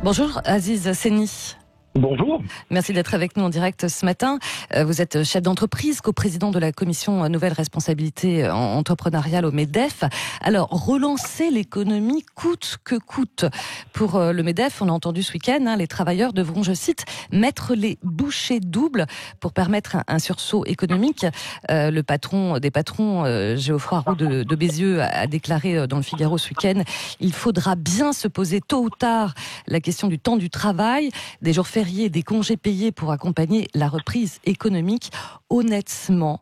Bonjour Aziz Seni. Bonjour. Merci d'être avec nous en direct ce matin. Vous êtes chef d'entreprise, coprésident de la commission Nouvelles Responsabilités Entrepreneuriales au MEDEF. Alors, relancer l'économie coûte que coûte. Pour le MEDEF, on a entendu ce week-end, les travailleurs devront, je cite, mettre les bouchées doubles pour permettre un sursaut économique. Le patron des patrons, Geoffroy Roux de Bézieux, a déclaré dans le Figaro ce week-end, il faudra bien se poser tôt ou tard la question du temps du travail, des jours fériés, des congés payés pour accompagner la reprise économique. Honnêtement,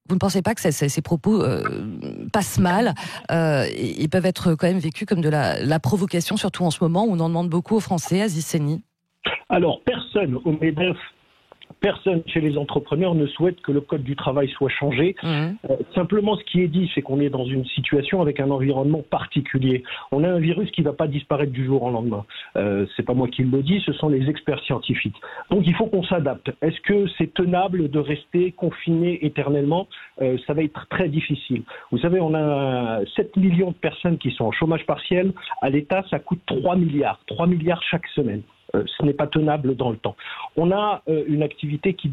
vous ne pensez pas que ces propos passent mal ils peuvent être quand même vécus comme de la provocation, surtout en ce moment où on en demande beaucoup aux Français, Aziz Seni? Alors, personne au MEDEF, personne chez les entrepreneurs ne souhaite que le code du travail soit changé. Simplement, ce qui est dit, c'est qu'on est dans une situation avec un environnement particulier. On a un virus qui ne va pas disparaître du jour au lendemain. C'est pas moi qui le dis, ce sont les experts scientifiques. Donc, il faut qu'on s'adapte. Est-ce que c'est tenable de rester confiné éternellement? Ça va être très difficile. Vous savez, on a 7 millions de personnes qui sont en chômage partiel. À l'État, ça coûte 3 milliards. 3 milliards chaque semaine. Ce n'est pas tenable dans le temps. On a une activité qui,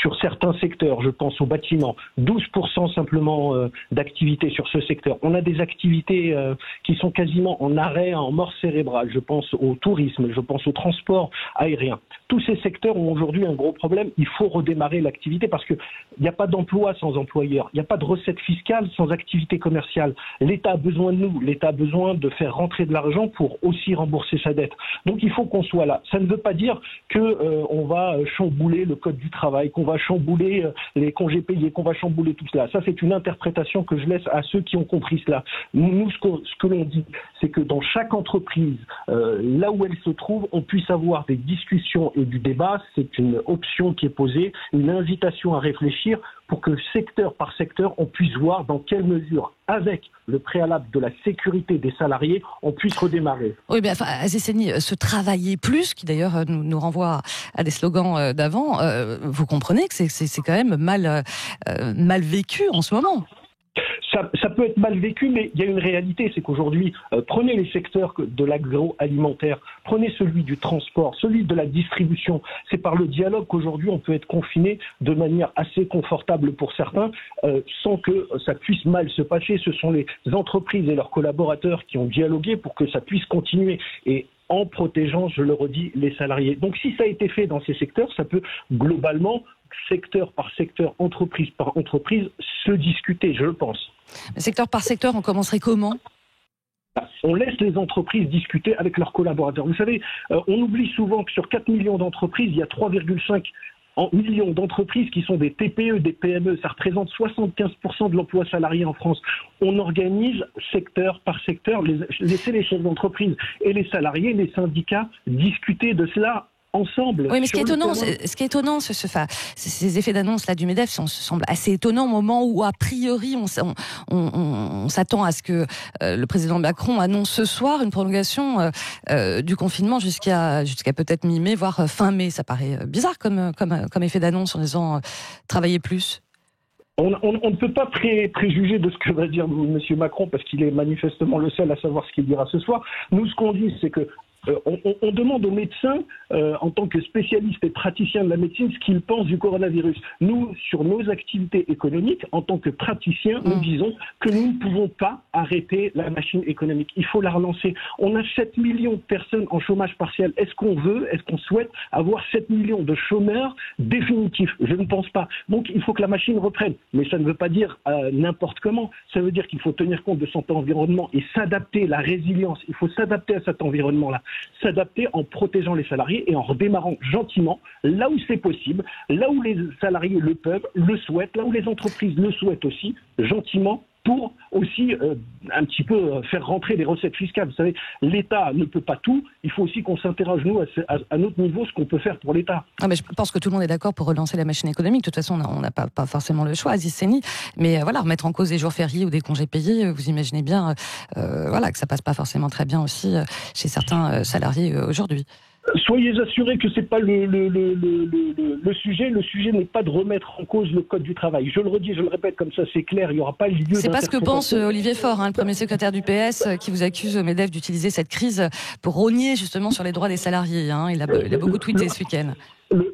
sur certains secteurs, je pense au bâtiment, 12% simplement d'activité sur ce secteur. On a des activités qui sont quasiment en arrêt, en mort cérébrale. Je pense au tourisme, je pense au transport aérien. Tous ces secteurs ont aujourd'hui un gros problème. Il faut redémarrer l'activité parce qu'il n'y a pas d'emploi sans employeur. Il n'y a pas de recettes fiscales sans activité commerciale. L'État a besoin de nous. L'État a besoin de faire rentrer de l'argent pour aussi rembourser sa dette. Donc il faut qu'on soit là. Ça ne veut pas dire qu'on va chambouler le code du travail, qu'on va chambouler les congés payés, qu'on va chambouler tout cela. Ça, c'est une interprétation que je laisse à ceux qui ont compris cela. Nous, ce que l'on dit, c'est que dans chaque entreprise, là où elle se trouve, on puisse avoir des discussions et du débat. C'est une option qui est posée, une invitation à réfléchir pour que secteur par secteur, on puisse voir dans quelle mesure, avec le préalable de la sécurité des salariés, on puisse redémarrer. Oui, bien, enfin, Aziz Seni, se travailler plus, qui d'ailleurs nous renvoie à des slogans d'avant, vous comprenez que c'est quand même mal vécu en ce moment. Ça peut être mal vécu, mais il y a une réalité, c'est qu'aujourd'hui, prenez les secteurs de l'agroalimentaire, prenez celui du transport, celui de la distribution. C'est par le dialogue qu'aujourd'hui on peut être confiné de manière assez confortable pour certains, sans que ça puisse mal se passer. Ce sont les entreprises et leurs collaborateurs qui ont dialogué pour que ça puisse continuer. Et en protégeant, je le redis, les salariés. Donc si ça a été fait dans ces secteurs, ça peut globalement, secteur par secteur, entreprise par entreprise, se discuter, je le pense. Mais secteur par secteur, on commencerait comment ? On laisse les entreprises discuter avec leurs collaborateurs. Vous savez, on oublie souvent que sur 4 millions d'entreprises, il y a 3,5 millions d'entreprises qui sont des TPE, des PME. Ça représente 75% de l'emploi salarié en France. On organise secteur par secteur, laisser les chefs d'entreprise et les salariés, les syndicats discuter de cela ensemble. Oui, mais ce qui est étonnant, ces effets d'annonce là du MEDEF semblent assez étonnants au moment où, a priori, on s'attend à ce que le président Macron annonce ce soir une prolongation du confinement jusqu'à peut-être mi-mai, voire fin mai. Ça paraît bizarre comme effet d'annonce en disant travailler plus. On ne peut pas préjuger de ce que va dire M. Macron parce qu'il est manifestement le seul à savoir ce qu'il dira ce soir. Nous, ce qu'on dit, c'est que on demande aux médecins, en tant que spécialistes et praticiens de la médecine, ce qu'ils pensent du coronavirus. Nous, sur nos activités économiques, en tant que praticiens, nous disons que nous ne pouvons pas arrêter la machine économique. Il faut la relancer. On a 7 millions de personnes en chômage partiel. Est-ce qu'on souhaite avoir 7 millions de chômeurs définitifs? Je ne pense pas. Donc, il faut que la machine reprenne. Mais ça ne veut pas dire n'importe comment. Ça veut dire qu'il faut tenir compte de son environnement et s'adapter, la résilience. Il faut s'adapter à cet environnement-là. S'adapter en protégeant les salariés et en redémarrant gentiment, là où c'est possible, là où les salariés le peuvent, le souhaitent, là où les entreprises le souhaitent aussi, gentiment, pour aussi un petit peu faire rentrer des recettes fiscales. Vous savez, l'État ne peut pas tout. Il faut aussi qu'on s'interroge, nous, à notre niveau, ce qu'on peut faire pour l'État. Ah, mais je pense que tout le monde est d'accord pour relancer la machine économique. De toute façon, on n'a pas forcément le choix, Aziz Seni. Mais voilà, remettre en cause des jours fériés ou des congés payés, vous imaginez bien que ça passe pas forcément très bien aussi chez certains salariés aujourd'hui. Soyez assurés que c'est pas le sujet. Le sujet n'est pas de remettre en cause le code du travail. Je le redis, je le répète, comme ça c'est clair, il n'y aura pas lieu d'interprétation. C'est pas ce que pense Olivier Faure, le premier secrétaire du PS, qui vous accuse, MEDEF, d'utiliser cette crise pour rogner justement sur les droits des salariés. Il a beaucoup tweeté ce week-end.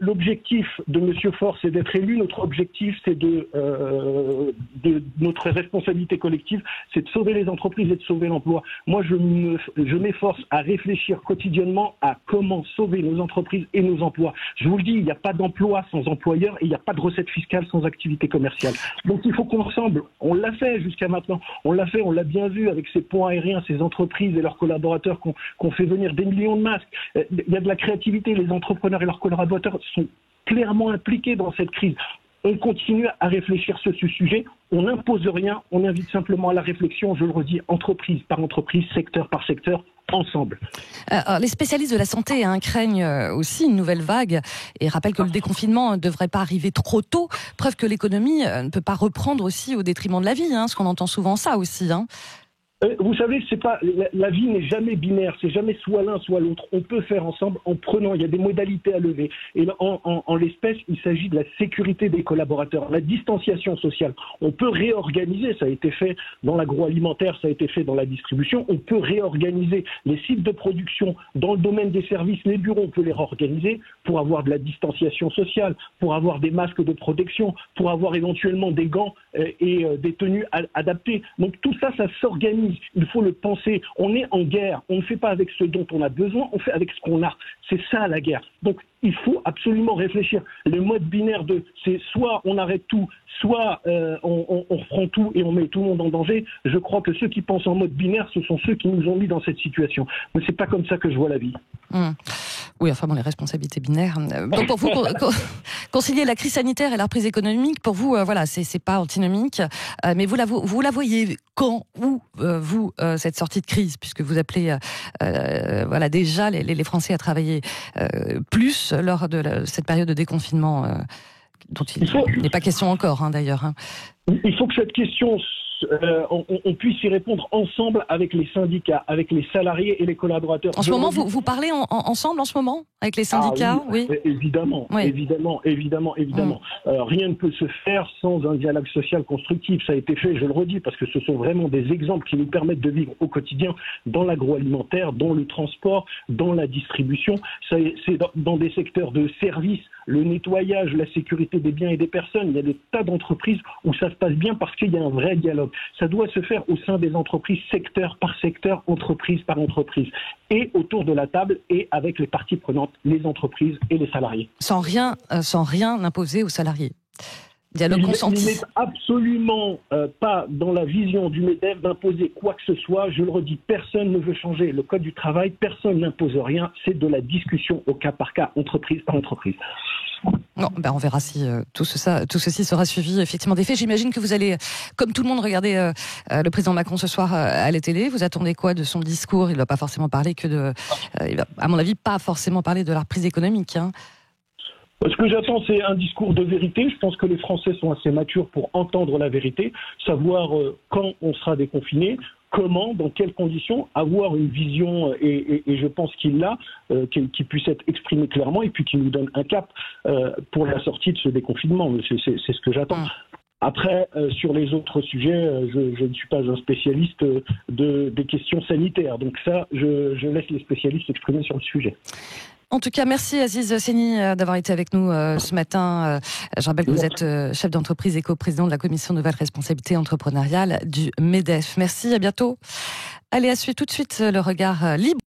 L'objectif de M. Faure, c'est d'être élu. Notre objectif, c'est de notre responsabilité collective, c'est de sauver les entreprises et de sauver l'emploi. Moi, je m'efforce à réfléchir quotidiennement à comment sauver nos entreprises et nos emplois. Je vous le dis, il n'y a pas d'emploi sans employeur et il n'y a pas de recette fiscale sans activité commerciale. Donc il faut qu'ensemble, on l'a fait jusqu'à maintenant, on l'a bien vu avec ces ponts aériens, ces entreprises et leurs collaborateurs qu'on fait venir des millions de masques. Il y a de la créativité, les entrepreneurs et leurs collaborateurs sont clairement impliqués dans cette crise. On continue à réfléchir sur ce sujet. On n'impose rien, on invite simplement à la réflexion, je le redis, entreprise par entreprise, secteur par secteur, ensemble. Les spécialistes de la santé craignent aussi une nouvelle vague et rappellent que le déconfinement ne devrait pas arriver trop tôt. Preuve que l'économie ne peut pas reprendre aussi au détriment de la vie, ce qu'on entend souvent ça aussi. Vous savez, c'est pas la vie n'est jamais binaire, c'est jamais soit l'un soit l'autre. On peut faire ensemble en prenant, il y a des modalités à lever. Et en l'espèce, il s'agit de la sécurité des collaborateurs, la distanciation sociale. On peut réorganiser, ça a été fait dans l'agroalimentaire, ça a été fait dans la distribution. On peut réorganiser les sites de production dans le domaine des services, les bureaux, on peut les réorganiser pour avoir de la distanciation sociale, pour avoir des masques de protection, pour avoir éventuellement des gants et des tenues adaptées. Donc tout ça, ça s'organise. Il faut le penser. On est en guerre. On ne fait pas avec ce dont on a besoin, on fait avec ce qu'on a. C'est ça la guerre. Donc il faut absolument réfléchir. Le mode binaire c'est soit on arrête tout, soit on reprend tout et on met tout le monde en danger. Je crois que ceux qui pensent en mode binaire, ce sont ceux qui nous ont mis dans cette situation. Mais c'est pas comme ça que je vois la vie. Oui, enfin les responsabilités binaires. Donc pour vous, concilier la crise sanitaire et la reprise économique, pour vous, c'est pas antinomique. Mais vous la voyez quand, où, vous, cette sortie de crise, puisque vous appelez déjà les Français à travailler plus lors de cette période de déconfinement dont il n'est pas question encore, d'ailleurs. Il faut que cette question, on puisse y répondre ensemble avec les syndicats, avec les salariés et les collaborateurs. En ce moment, vous parlez ensemble en ce moment avec les syndicats, oui. Évidemment. Rien ne peut se faire sans un dialogue social constructif. Ça a été fait, je le redis, parce que ce sont vraiment des exemples qui nous permettent de vivre au quotidien dans l'agroalimentaire, dans le transport, dans la distribution. C'est dans des secteurs de services, le nettoyage, la sécurité des biens et des personnes. Il y a des tas d'entreprises où ça se passe bien parce qu'il y a un vrai dialogue. Ça doit se faire au sein des entreprises, secteur par secteur, entreprise par entreprise, et autour de la table et avec les parties prenantes, les entreprises et les salariés. Sans rien imposer aux salariés. Dialogue consenti. Il n'est absolument pas dans la vision du MEDEF d'imposer quoi que ce soit. Je le redis, personne ne veut changer le code du travail, personne n'impose rien. C'est de la discussion au cas par cas, entreprise par entreprise. Non, on verra si tout ceci sera suivi effectivement des faits. J'imagine que vous allez, comme tout le monde, regarder le président Macron ce soir à la télé. Vous attendez quoi de son discours? Il ne va pas forcément parler il va, à mon avis, pas forcément parler de la reprise économique. Ce que j'attends, c'est un discours de vérité. Je pense que les Français sont assez matures pour entendre la vérité, savoir quand on sera déconfiné, comment, dans quelles conditions, avoir une vision, et je pense qu'il l'a, qui puisse être exprimée clairement, et puis qui nous donne un cap pour la sortie de ce déconfinement. C'est ce que j'attends. Après, sur les autres sujets, je ne suis pas un spécialiste des questions sanitaires. Donc ça, je laisse les spécialistes s'exprimer sur le sujet. En tout cas, merci Aziz Seni d'avoir été avec nous ce matin. Je rappelle que vous êtes chef d'entreprise et coprésident de la commission nouvelle responsabilité entrepreneuriale du MEDEF. Merci, à bientôt. Allez, à suivre tout de suite le regard libre.